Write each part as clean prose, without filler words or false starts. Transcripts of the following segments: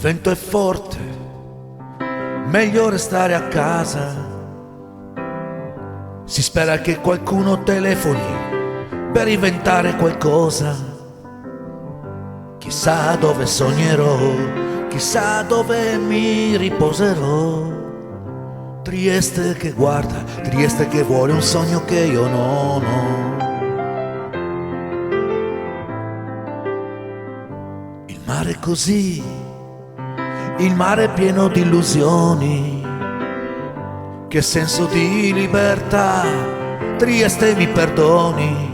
vento è forte, meglio restare a casa. Si spera che qualcuno telefoni per inventare qualcosa. Chissà dove sognerò, chissà dove mi riposerò. Trieste che guarda, Trieste che vuole un sogno che io non ho. Il mare è così, il mare è pieno di illusioni. Che senso di libertà, Trieste mi perdoni.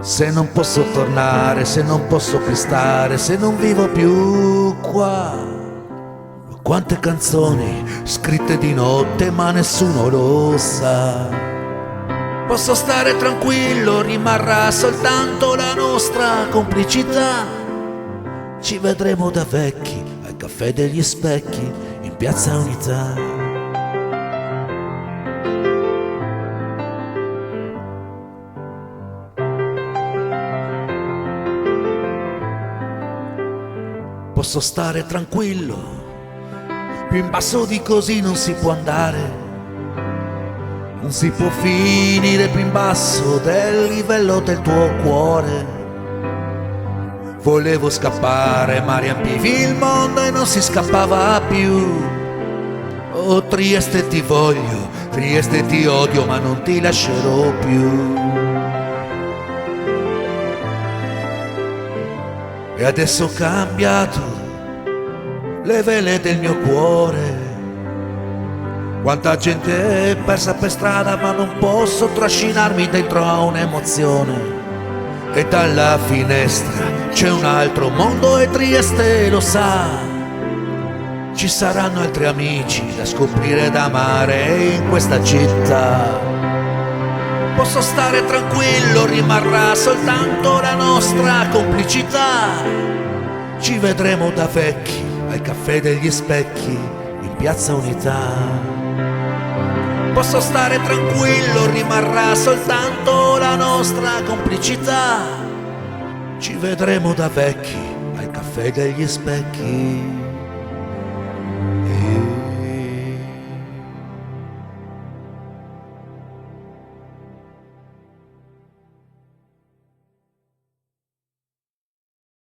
Se non posso tornare, se non posso più stare, se non vivo più qua. Quante canzoni scritte di notte ma nessuno lo sa. Posso stare tranquillo, rimarrà soltanto la nostra complicità. Ci vedremo da vecchi al caffè degli specchi in Piazza Unità. Posso stare tranquillo, più in basso di così non si può andare. Non si può finire più in basso del livello del tuo cuore. Volevo scappare ma riempivi il mondo e non si scappava più. Oh Trieste ti voglio, Trieste ti odio ma non ti lascerò più. E adesso ho cambiato le vele del mio cuore. Quanta gente è persa per strada ma non posso trascinarmi dentro a un'emozione. E dalla finestra c'è un altro mondo e Trieste lo sa. Ci saranno altri amici da scoprire e da amare in questa città. Posso stare tranquillo, rimarrà soltanto la nostra complicità. Ci vedremo da vecchi al caffè degli specchi in Piazza Unità. Posso stare tranquillo, rimarrà soltanto la nostra complicità. Ci vedremo da vecchi al caffè degli specchi.